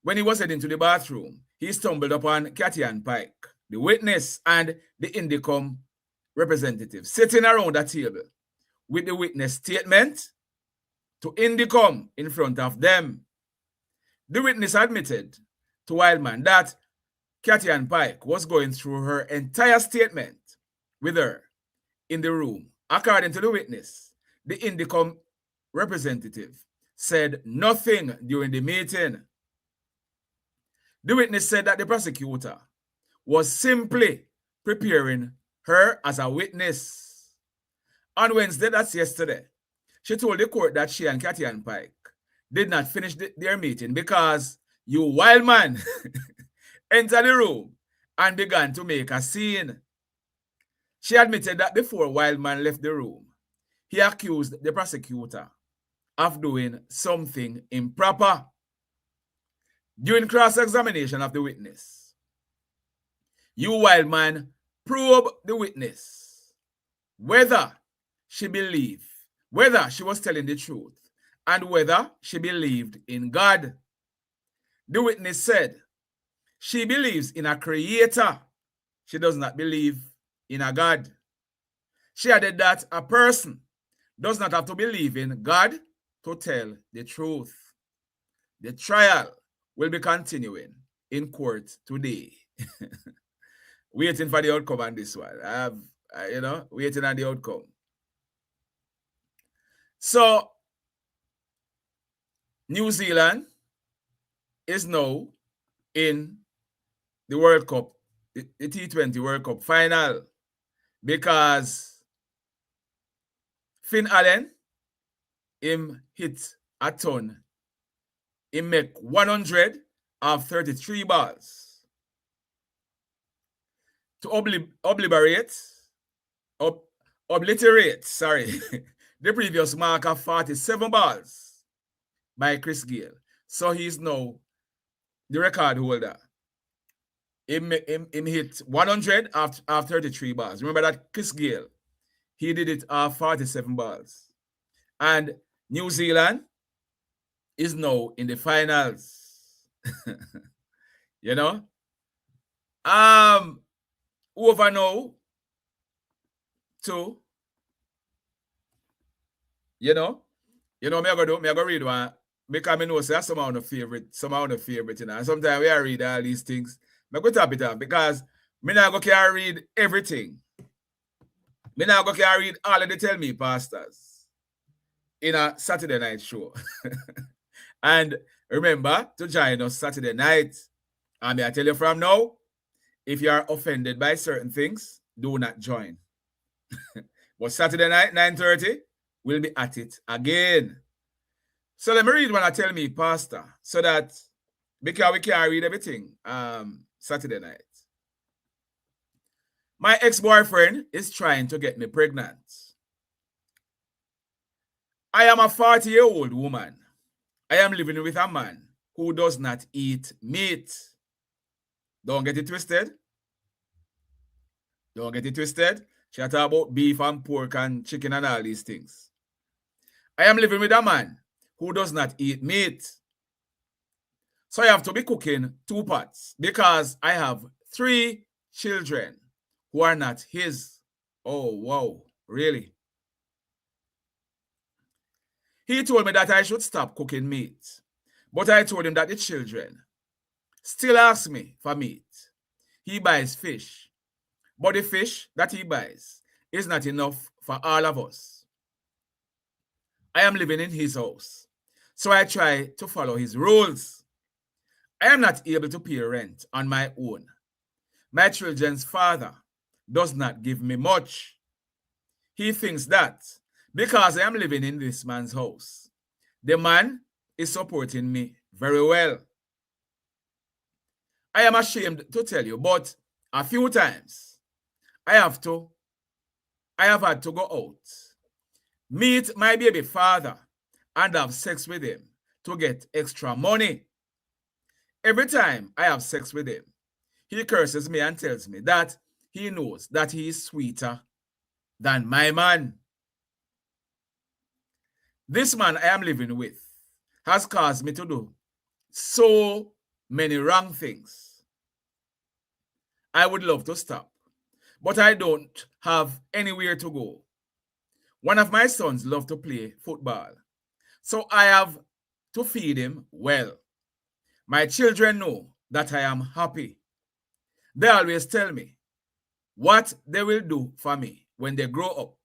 When he was heading to the bathroom, he stumbled upon Cathy Ann Pike, the witness, and the Indicom representative sitting around a table with the witness statement to Indicom in front of them. The witness admitted to Wildman that Cathy Ann Pike was going through her entire statement with her in the room. According to the witness, the Indicom representative said nothing during the meeting. The witness said that the prosecutor was simply preparing her as a witness. On Wednesday, that's yesterday, she told the court that she and Cathy Ann Pike did not finish their meeting because Hugh Wildman entered the room and began to make a scene. She admitted that before Wildman left the room, he accused the prosecutor of doing something improper. During cross-examination of the witness, Hugh Wildman probed the witness whether she was telling the truth and whether she believed in God. The witness said She believes in a creator. She does not believe in a God. She added that a person does not have to believe in God to tell the truth. The trial will be continuing in court today. Waiting for the outcome on this one. Waiting on the outcome. So, New Zealand is now in the World Cup, the T20 World Cup final, because Finn Allen, him hit a ton. He make 100 of 33 balls to obliterate, the previous mark of 47 balls by Chris Gayle. So he's now the record holder. Him hit 100 of 33 balls. Remember that Chris Gayle, he did it off 47 balls. And New Zealand is now in the finals. You know? Over now to, me I go read one, because I know say some of the favorite, and sometimes we read all these things. I go tap it up because me not go can read everything. Me not go can read all of the Tell Me Pastors in a Saturday night show. And remember to join us Saturday night. And I tell you from now, if you are offended by certain things, do not join. But Saturday night, 9:30, we'll be at it again. So let me read when I Tell Me Pastor, so that because we can't read everything Saturday night. My ex-boyfriend is trying to get me pregnant. I am a 40-year-old woman. I am living with a man who does not eat meat. Don't get it twisted. Don't get it twisted. She talk about beef and pork and chicken and all these things. I am living with a man who does not eat meat. So I have to be cooking 2 pots because I have 3 children who are not his. Oh, wow. Really? He told me that I should stop cooking meat. But I told him that the children still ask me for meat. He buys fish. But the fish that he buys is not enough for all of us. I am living in his house. So I try to follow his rules. I am not able to pay rent on my own. My children's father does not give me much. He thinks that because I am living in this man's house, the man is supporting me very well. I am ashamed to tell you, but a few times I have had to go out, meet my baby father, and have sex with him to get extra money. Every time I have sex with him, he curses me and tells me that he knows that he is sweeter than my man. This man I am living with has caused me to do so many wrong things. I would love to stop, but I don't have anywhere to go. One of my sons loves to play football, so I have to feed him well. My children know that I am happy. They always tell me what they will do for me when they grow up.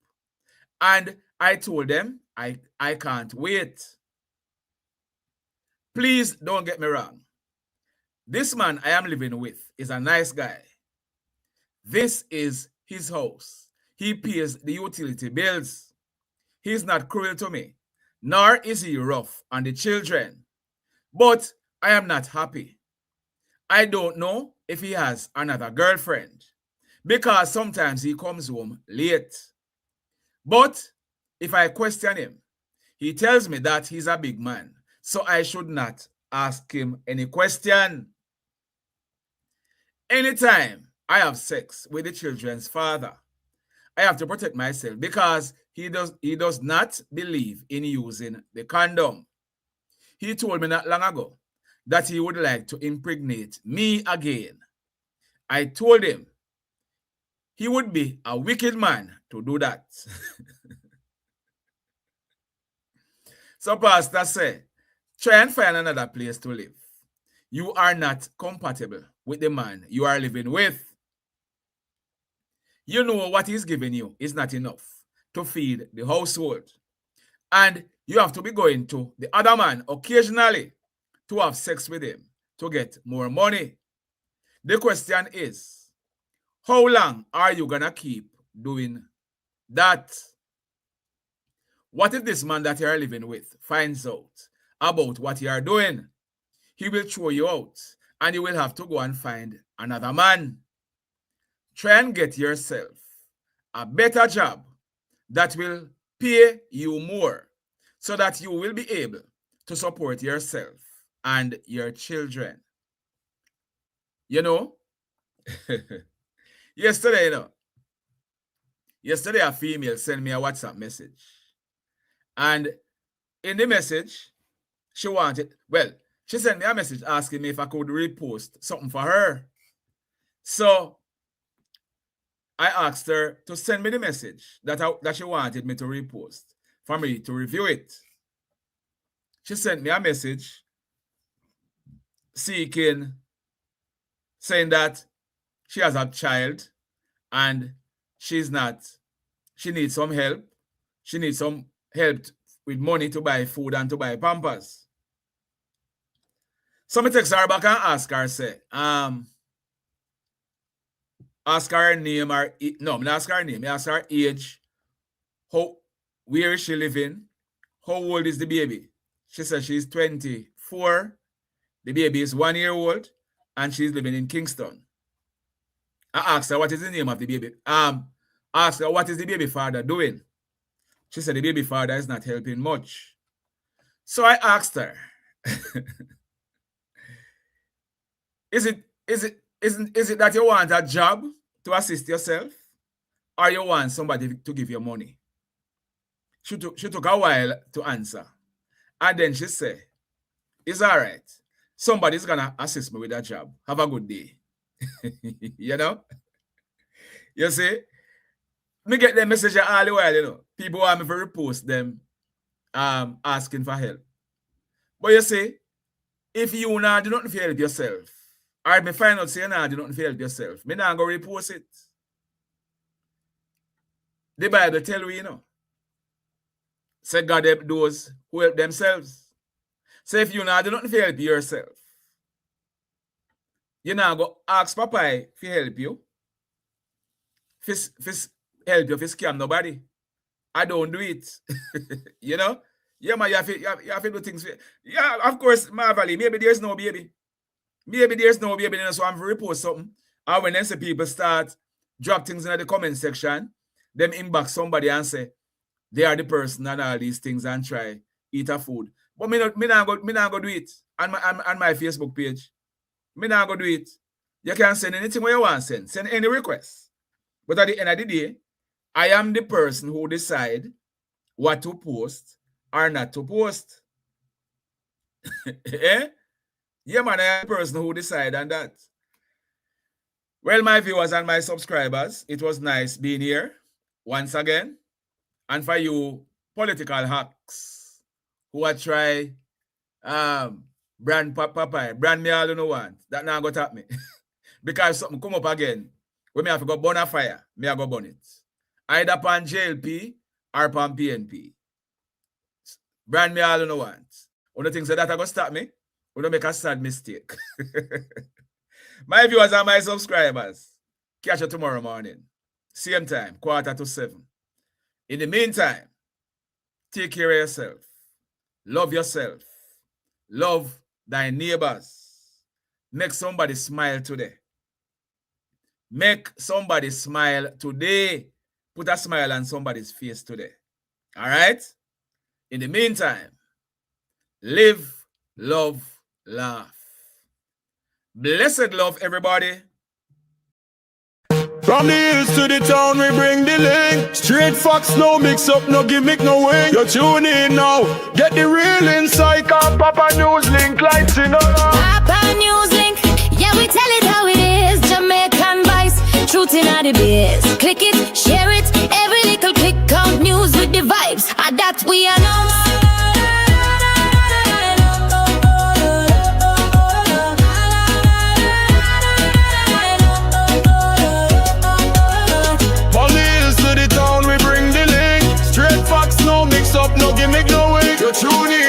And I told them I can't wait. Please don't get me wrong. This man I am living with is a nice guy. This is his house. He pays the utility bills. He's not cruel to me, nor is he rough on the children. But I am not happy. I don't know if he has another girlfriend, because sometimes he comes home late. But if I question him, he tells me that he's a big man, so I should not ask him any question. Anytime I have sex with the children's father, I have to protect myself because he does not believe in using the condom. He told me not long ago that he would like to impregnate me again. I told him he would be a wicked man to do that. So Pastor said, try and find another place to live. You are not compatible with the man you are living with. You know what he's giving you is not enough to feed the household. And you have to be going to the other man occasionally to have sex with him to get more money. The question is, how long are you going to keep doing that? What if this man that you are living with finds out about what you are doing? He will throw you out and you will have to go and find another man. Try and get yourself a better job that will pay you more so that you will be able to support yourself and your children. You know, yesterday a female sent me a WhatsApp message. And in the message, she sent me a message asking me if I could repost something for her. So I asked her to send me the message that she wanted me to repost for me to review it. She sent me a message saying that she has a child and she needs some help. She needs some help with money to buy food and to buy Pampers. So I text her back and ask her, ask her name or not ask her name, ask her age, where is she living, how old is the baby? She said she's 24, the baby is 1 year old, and she's living in Kingston. I asked her what is the name of the baby. Asked her what is the baby father doing. She said the baby father is not helping much. So I asked her, is it that you want a job to assist yourself, or you want somebody to give you money? She took a while to answer. And then she said, it's all right. Somebody's going to assist me with that job. Have a good day. You know? You see? Me get the message all the while, you know. People want me to repost them asking for help. But you see, if you now do nothing to help yourself, or me find out say you now do nothing to help yourself, me now go repost it. The Bible tell you, you know. Say God help those who help themselves. So if you now do nothing to help yourself, you now go ask Papa to help you. Help you to scam nobody. I don't do it. You know? Yeah, man, you have to do things. Yeah, of course, Marvelly, maybe there's no baby. Maybe there's no baby, so I'm going to repost something. And when then say people start drop things in the comment section, them inbox somebody and say, they are the person and all these things and try eat a food. But me not go do it on my Facebook page. Me not go do it. You can send anything where you want to send any request. But at the end of the day, I am the person who decide what to post or not to post. Eh? Yeah, man, I am the person who decide on that. Well, my viewers and my subscribers, it was nice being here once again. And for you political hacks who are try brand me all you know want, that now go tap me. Because something come up again, when me have to go burn a fire, me I go burn it. Either upon JLP or upon PNP. Brand me all you know want. One of the things that I go stop me, we don't make a sad mistake. My viewers and my subscribers, catch you tomorrow morning. Same time, 6:45. In the meantime, take care of yourself. Love yourself. Love thy neighbors. Make somebody smile today. Make somebody smile today. Put a smile on somebody's face today. All right? In the meantime, live, love, laugh. Blessed love, everybody. From the hills to the town, we bring the link. Straight facts, no mix up, no gimmick, no wing. You tune in now, get the real insight. Papa Newz link lights in up. the base. Click it, share it, every little click count. News with the vibes, and that we announce. Police to the town, we bring the link. Straight facts, no mix up, no gimmick, no way. You tune in.